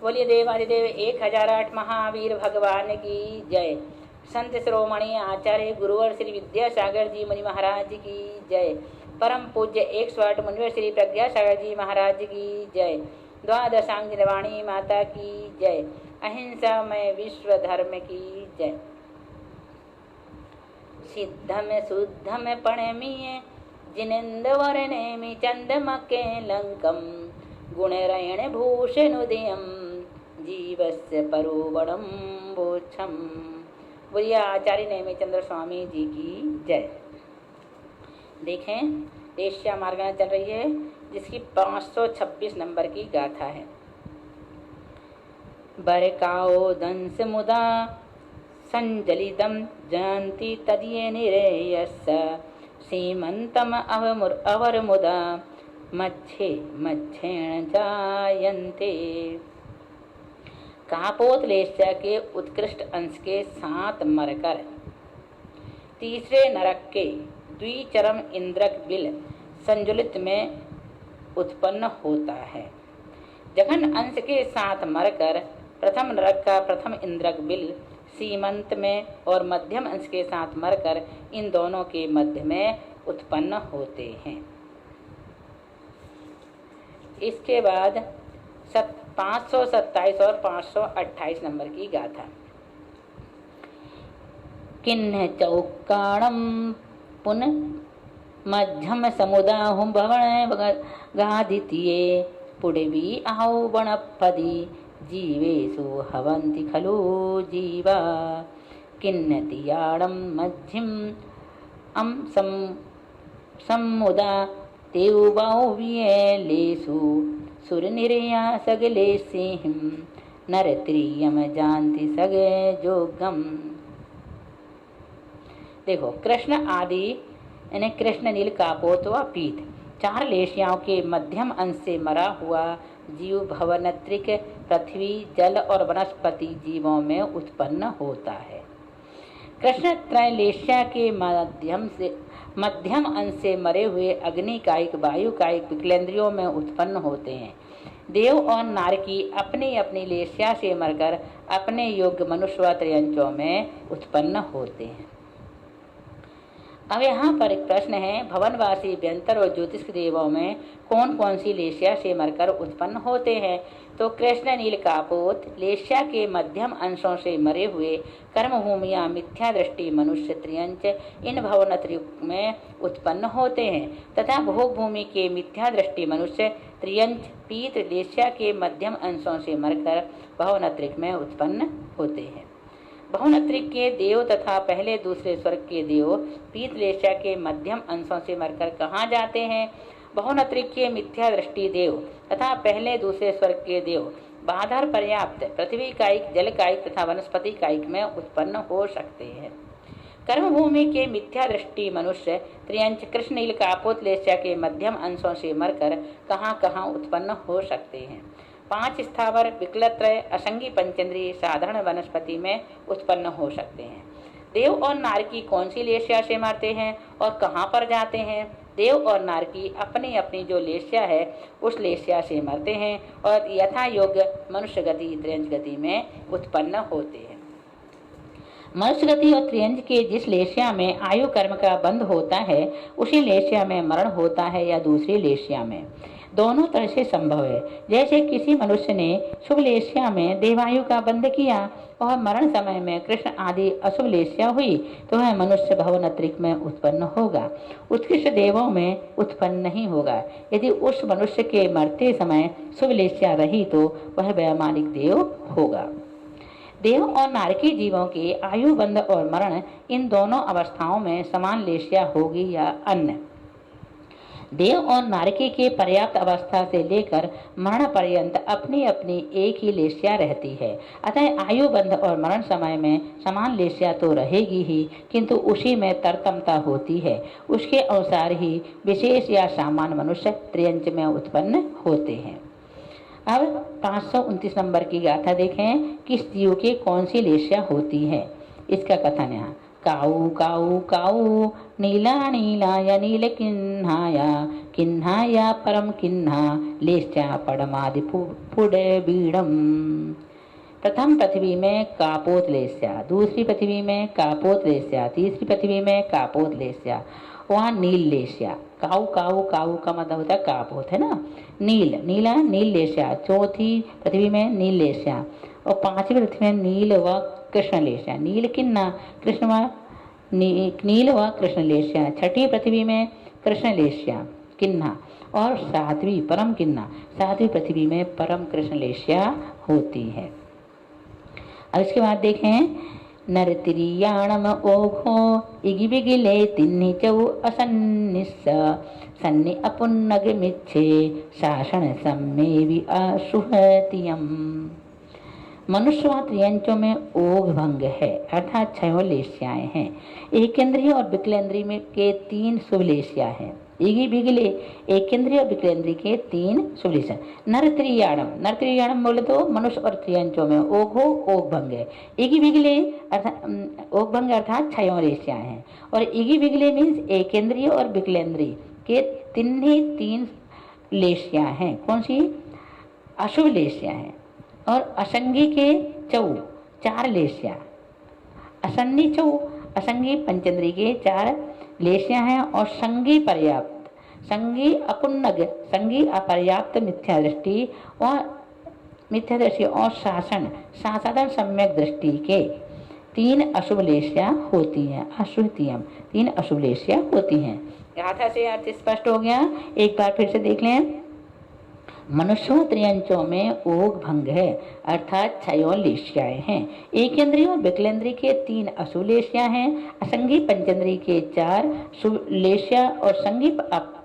बोलिए देवादिदेव 1008 महावीर भगवान की जय। संत शिरोमणि आचार्य गुरुवर श्री विद्यासागर जी मुनि महाराज की जय। परम पूज्य 108 मुनिवर श्री प्रज्ञासागर जी महाराज की जय। द्वादशांग निर्वाणी माता की जय। अहिंसामय विश्व धर्म की जय। सिद्धम शुद्धम पणमीय जिनेन्द्र नेमि चंदमके लंकम गुणरयण भूषणुदयम जीवस्य परोबणम बोक्षम। बोलिए आचार्य नेमिचंद्र स्वामी जी की जय। देखें देश्या मार्गना चल रही है जिसकी 526 नंबर की गाथा है। बरकाओ दंस मुदा संजलितम जानती तदिये निरेयस सीमंतम अवर मुदा मच्छे मच्छेण जायन्ते। कापोत लेस्या के उत्कृष्ट अंश के साथ मरकर तीसरे नरक के द्विचरम इंद्रक बिल संजुलित में उत्पन्न होता है। जघन अंश के साथ मरकर प्रथम नरक का प्रथम इंद्रक बिल सीमंत में और मध्यम अंश के साथ मरकर इन दोनों के मध्य में उत्पन्न होते हैं। इसके बाद 527 और 528 नंबर की गाथा। किन्ह चौकाणम पुन मध्यम समुदाहुम भवन गादितिये पुड़वी आहु बणपदी जीवेषु हवन्ति खलु जीवा। किन्ह तियाणम मध्यम समुदा तेउबाहुव्येलेषु सुरनिरया सगले सिंह नरत्रियम जानति सगे जोगम। देखो कृष्ण आदि यानी कृष्ण नील कापोत व पीत चार लेशियाओं के मध्यम अंश से मरा हुआ जीव भवनत्रिक पृथ्वी जल और वनस्पति जीवों में उत्पन्न होता है। कृष्ण त्रैलेशिया के मध्यम अंश से मरे हुए अग्नि कायिक वायु कायिक विकलेंद्रियों में उत्पन्न होते हैं। देव और नारकी अपनी अपनी लेशिया से मरकर अपने योग्य मनुष्य व त्रयंचों में उत्पन्न होते हैं। अब यहाँ पर एक प्रश्न है, भवनवासी व्यंतर और ज्योतिष देवों में कौन कौन सी लेशिया से मरकर उत्पन्न होते हैं? तो कृष्ण नील कापोत लेशिया के मध्यम अंशों से मरे हुए कर्मभूमिया मिथ्या दृष्टि मनुष्य त्रियंच इन भवनत्रिक में उत्पन्न होते हैं तथा भोग भूमि के मिथ्या दृष्टि मनुष्य त्रियंच पीत लेशिया के मध्यम अंशों से मरकर भवनत्रिक में उत्पन्न होते हैं। भवनत्रिक के देव तथा पहले दूसरे स्वर्ग के देव पीत लेशिया के मध्यम अंशों से मरकर कहाँ जाते हैं? भवनत्रिक के मिथ्या दृष्टि देव तथा पहले दूसरे स्वर्ग के देव बाधर पर्याप्त पृथ्वी कायिक जल कायिक तथा वनस्पति कायिक में उत्पन्न हो सकते हैं। कर्मभूमि के मिथ्या दृष्टि मनुष्य त्रियंच कृष्ण नील कापोत लेशिया के मध्यम अंशों से मरकर कहाँ कहाँ उत्पन्न हो सकते हैं? 5 स्थावर विकलत्रय असंगी पंचेंद्रीय साधारण वनस्पति में उत्पन्न हो सकते हैं। देव और नारकी कौन सी लेशिया से मरते हैं और कहाँ पर जाते हैं? देव और नारकी अपनी अपनी जो लेशिया है उस लेशिया से मरते हैं और यथा योग्य मनुष्य गति त्रियंच गति में उत्पन्न होते हैं। मनुष्य गति और त्रियंच के जिस लेशिया में आयु कर्म का बंध होता है उसी लेशिया में मरण होता है या दूसरी लेशिया में, दोनों तरह से संभव है। जैसे किसी मनुष्य ने शुभ लेशिया में देवायु का बंध किया और मरण समय में कृष्ण आदि अशुभ लेशिया हुई तो वह मनुष्य भवनत्रिक में उत्पन्न होगा, उत्कृष्ट देवों में उत्पन्न नहीं होगा। यदि उस मनुष्य के मरते समय शुभ लेशिया रही तो वह वैमानिक देव होगा। देव और नारकी जीवों के आयु बंध और मरण इन दोनों अवस्थाओं में समान लेशिया होगी या अन्य। देव और नारकी के पर्याप्त अवस्था से लेकर मरण पर्यंत अपनी अपनी एक ही लेशिया रहती है। अतः आयु बंध और मरण समय में समान लेशिया तो रहेगी ही, किंतु उसी में तरतमता होती है। उसके अनुसार ही विशेष या सामान्य मनुष्य त्रियंच में उत्पन्न होते हैं। अब 529 नंबर की गाथा देखें, किस जीव की कौन सी लेशिया होती है। इसका कथन यहाँ। काऊ काऊ काऊ नीला नीलाय नीलकिन्हाय किन्हा या परम किन्हा लेश्चा पड़मादि पुड़े बीड़म। प्रथम पृथ्वी में कापोत लेस्या, दूसरी पृथ्वी में कापोत लेस्या, तीसरी पृथ्वी में कापोत लेस्या, वहाँ नील लेस्या। काऊ काऊ काऊ का मतलब होता है कापोत, है ना। नील नीला नील लेस्या, चौथी पृथ्वी में नील लेस्या, और पांचवी पृथ्वी में नील व कृष्ण लेस्या। नील किन्ना कृष्ण व नील व कृष्ण लेस्या। छठी पृथ्वी में कृष्ण लेस्या किन्ना, और सातवीं परम किन्ना, सातवीं पृथ्वी में परम कृष्ण लेस्या होती है। अब इसके बाद देखें, नरतिरियाणम ओघो इगि बिगिले तिन्नि चौ असन्निस्स सन्नि अपुन्नग मिच्छे शासन सम्मेवि असुहतियम। मनुष्य व त्रियंचों में ओघ भंग है, अर्थात छयों लेस्याएं हैं। एकेंद्रीय और विकलेंद्रीय में के 3 शुभ लेस्या हैं। इगी बिगले एकेंद्रीय और विकलेंद्रीय के 3 शुभ लेस्या। नर त्रियाणम बोले तो मनुष्य और त्रियंचों में ओघो ओघ भंग है। इगी बिगले ओघ भंग अर्थात छयों लेस्याएं हैं। और इगी बिगले मीन्स एकेंद्रीय और विकलेंद्रीय के 3 लेस्या हैं। कौन सी? अशुभ लेस्या हैं। और असंगी के 4 लेस्या, असन्नी 4, असंगी पंचेंद्री के 4 लेस्या हैं। और संगी पर्याप्त, संगी अपुन्नग, संगी अपर्याप्त मिथ्या दृष्टि और शासन साधारण सम्यक दृष्टि के 3 अशुभ लेस्या होती हैं। अशुद्धियम 3 अशुभ लेस्या होती हैं। गाथा से अर्थ स्पष्ट हो गया। एक बार फिर से देख लें। मनुष्यों त्रियंचों में ओघ भंग है, अर्थात छयों लेस्याएं हैं। एकेंद्रीय और विकलेंद्रीय के 3 अशुभ लेस्या हैं। असंगी पंचेंद्रीय के 4 शुभ लेस्या और संगी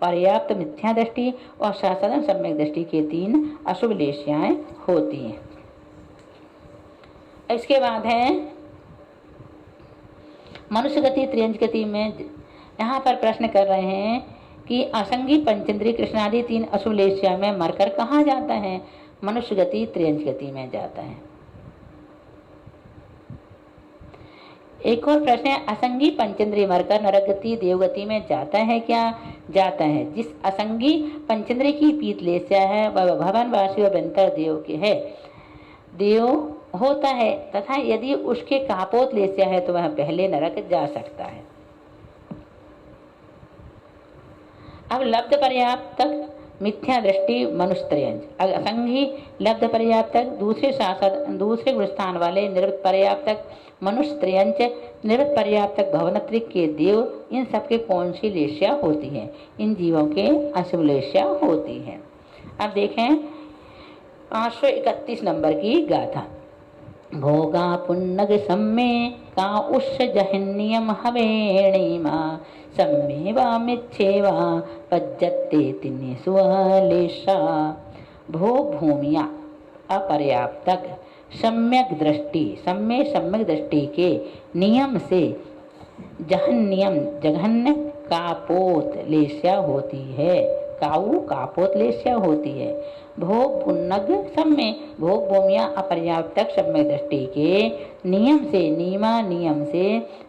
पर्याप्त मिथ्या दृष्टि और साधारण सम्यक दृष्टि के 3 अशुभ लेस्याएं होती हैं। इसके बाद है मनुष्य गति त्रियंच गति में। यहाँ पर प्रश्न कर रहे हैं कि असंगी पंचेंद्रीय कृष्णादि 3 अशुभ लेस्या में मरकर कहाँ जाता है? मनुष्य गति त्रियंच गति में जाता है। एक और प्रश्न है, असंगी पंचेंद्रीय मरकर नरक गति देवगति में जाता है क्या? जाता है। जिस असंगी पंचेंद्रीय की पीत लेस्या है वह भवनवासी व बेंतर देव के है, देव होता है, तथा यदि उसके कापोत लेस्या है तो वह पहले नरक जा सकता है। अब लब्ध पर्याप्तक मिथ्या दृष्टि मनुष्य त्रियंच, असंगी लब्ध पर्याप्तक दूसरे गुणस्थान वाले निवृत्त पर्याप्तक मनुष्य त्रियंच निवृत्त पर्याप्तक भवनत्रिक के देव, इन सबके कौन सी लेस्या होती है? इन जीवों के अशुभ लेस्या होती है। अब देखें 531 नंबर की गाथा। भोगा पुन्नग सम्मे का उष जहन्नियम हवेणीमा सम्मे वा मिच्छेवा पज्जत्ते तिन्नि सुलेशा। भोग भूमिया अपर्याप्तक सम्यक दृष्टि के नियम से जघन्य कापोत लेस्या होती है। काऊ कापोत लेस्या होती है। भोग पुन्नग सम्य भोग भूमिया अपर्याप्तक सम्यक दृष्टि के नियम से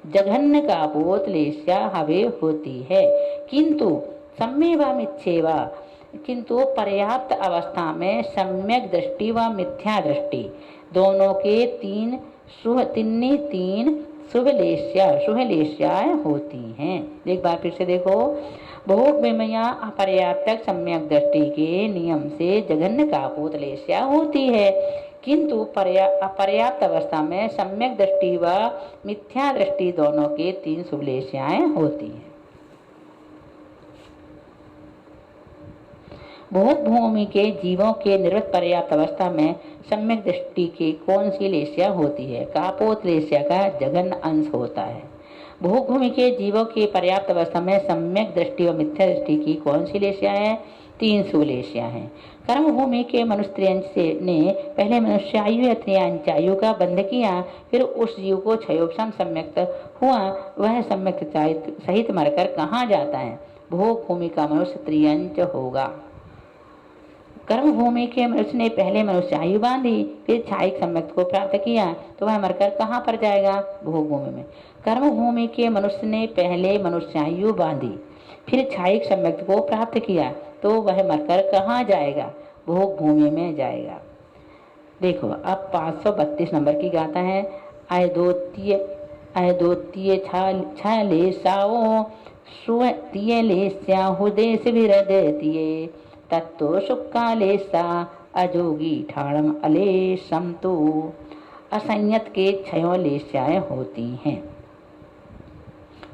जघन्य कापोत लेस्या हवे होती है। किंतु सम्य व मिथ्येवा, किंतु पर्याप्त अवस्था में सम्यक दृष्टि व मिथ्या दृष्टि दोनों के 3 शुभ लेस्याएं होती हैं। एक बार फिर से देखो। भोग विमया अपर्याप्तक सम्यक दृष्टि के नियम से जघन्य कापोत लेस्या होती है, किंतु अपर्याप्त अवस्था में सम्यक दृष्टि व मिथ्या दृष्टि दोनों के 3 शुभ लेस्याएं होती हैं। भोग भूमि के जीवों के निवृत्त पर्याप्त अवस्था में सम्यक दृष्टि की कौन सी लेस्या होती है? कापोत लेस्या का जघन्य अंश होता है। भोग भूमि के जीवों की पर्याप्त अवस्था में सम्यक दृष्टि और मिथ्या दृष्टि की कौन सी लेस्या है? 3 शुभ लेस्या हैं। कर्म भूमि के मनुष्य त्रियंच ने पहले मनुष्यायु या त्रियंचायु का बंध किया, फिर उस जीव को क्षयोपम सम्यक्त हुआ, वह सम्यक्त सहित मरकर कहाँ जाता है? भोग भूमि का मनुष्य त्रियंच होगा। कर्म भूमि के मनुष्य ने पहले मनुष्यायु बांधी, फिर क्षायिक सम्यक्त को प्राप्त किया, तो वह मरकर कहाँ पर जाएगा? भोग भूमि में। कर्म भूमि के मनुष्य ने पहले मनुष्यायु बांधी, फिर क्षायिक सम्यक को प्राप्त किया तो वह मरकर कहाँ जाएगा? भोग भूमि में जाएगा। देखो अब 532 नंबर की गाथा है। अयदोत्तीय छाले साओ सुतिये ले स्याहु देश विरदतिये तत्तो सुकाले सा अजोगी ठाणम अलेशम तो। असंयत के क्षयों लेस्याएं होती हैं।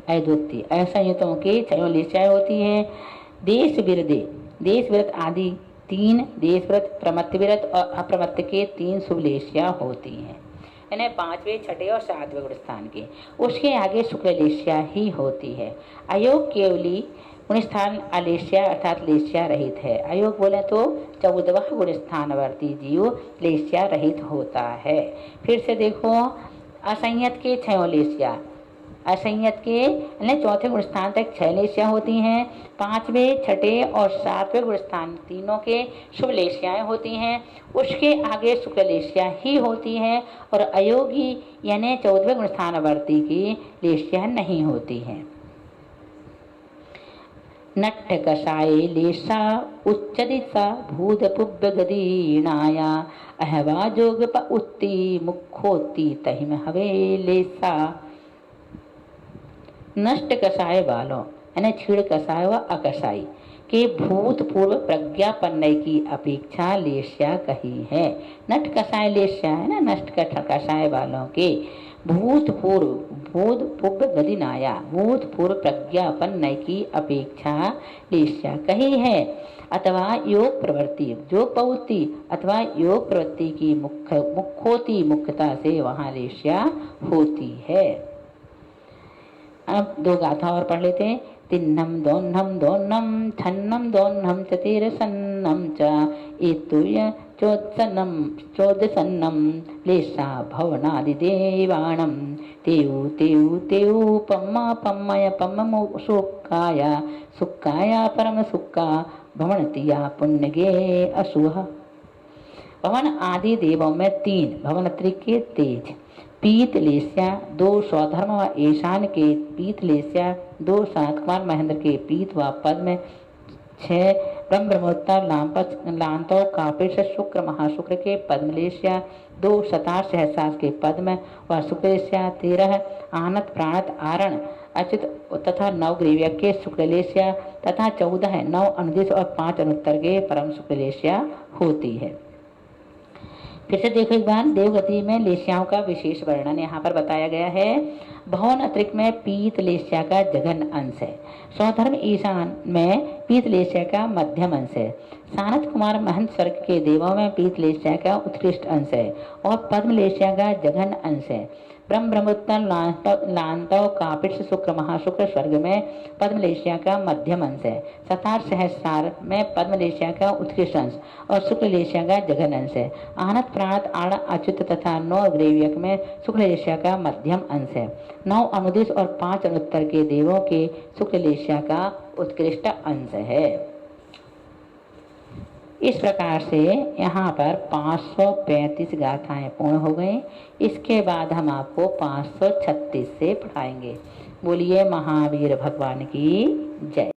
अद्वितीय असंयतों के क्षयों लेस्याएं होती हैं। देश विरत आदि 3 देश व्रत, प्रमत्त व्रत और अप्रमत्त के 3 शुभ लेस्या होती हैं। यानी 5वें, 6ठे और 7वें गुण स्थान के। उसके आगे शुक्ल लेस्या ही होती है। अयोग केवली गुण स्थान अलेस्या अर्थात लेस्या रहित है। अयोग बोले तो 14वां गुण स्थानवर्ती जीव लेस्या रहित होता है। फिर से देखो, असंयत के 6 लेस्या, असंयत के चौथे गुण स्थान तक 6 लेस्या होती हैं। 5वें, 6ठे और 7वें गुण स्थान तीनों के शुभ लेस्याएं होती हैं। उसके आगे शुक्ल लेस्या ही होती है और अयोगी यानी 14वें गुण स्थानवर्ती की लेस्या नहीं होती हैं। नट्ठ कषाये लेसा उच्चदिशा भूत पुब्ब गदीणाया अहवा जोग प उत्ती मुखोत्ती तहिम हवे लेसा। नष्ट कषाय वालों यानी क्षीण कषाय व अकषाई के भूतपूर्व प्रज्ञापन्न की अपेक्षा लेस्या कही है। नष्ट कषाय लेस्या है ना, नष्ट कषाय वालों के भूतपूर्व गदिनाया भूतपूर्व प्रज्ञापन्न की अपेक्षा लेस्या कही है। अथवा योग प्रवृत्ति अथवा योग प्रवृत्ति की मुख्योती मुख्यता से वहाँ लेस्या होती है। अब 2 गाथा और पढ़ लेते हैं। तिन्नम दोन्नम छन्नम दोन्नम चतिरसन्नम च एतुय चोदसन्नम लेसा भवनादिदेवाणम तेउ पम्मय पम्म सुक्काया परम सुक्का भवनतिया पुण्यगे असुह। भवन आदि देवों में 3 भवनत्रिक के तेज, पीत लेस्या 2 स्वधर्म व ईशान के पीत लेस्या 2 शांतकुमार महेंद्र के पीत व पद्म 6 ब्रह्मोत्तर लांतो कापिश शुक्र महाशुक्र के पद्मलेस्या 2 शतार सहसास के पद्म व शुक्लेस्या 13 आनत प्राणत आरण अच्युत तथा 9 ग्रीव्य के शुक्लेस्या तथा 14 9 अनुदिश और 5 अनुत्तर के परम शुक्लेस्या होती है। फिर से देखो एक बार, देवगति में लेस्याओं का विशेष वर्णन यहाँ पर बताया गया है। भवन अतिरिक्त में पीत लेस्या का जघन अंश है। स्वधर्म ईशान में पीत लेस्या का मध्यम अंश है। सानत कुमार महंत स्वर्ग के देवों में पीत लेस्या का उत्कृष्ट अंश है और पद्म लेस्या का जघन अंश है। ब्रह्मोत्तर लांतव कापिश शुक्र महाशुक्र स्वर्ग में पद्मलेस्या का मध्यम अंश है। सतार सहस्रार में पद्मलेस्या का उत्कृष्ट अंश और शुक्ललेस्या का जघन अंश है। आनत प्राणत आण अच्युत तथा 9 ग्रेव्यक में शुक्ललेस्या का मध्यम अंश है। 9 अनुदिश और 5 अनुत्तर के देवों के शुक्ललेस्या का उत्कृष्ट अंश है। इस प्रकार से यहाँ पर 535 गाथाएं पूर्ण हो गई। इसके बाद हम आपको 536 से पढ़ाएंगे। बोलिए महावीर भगवान की जय।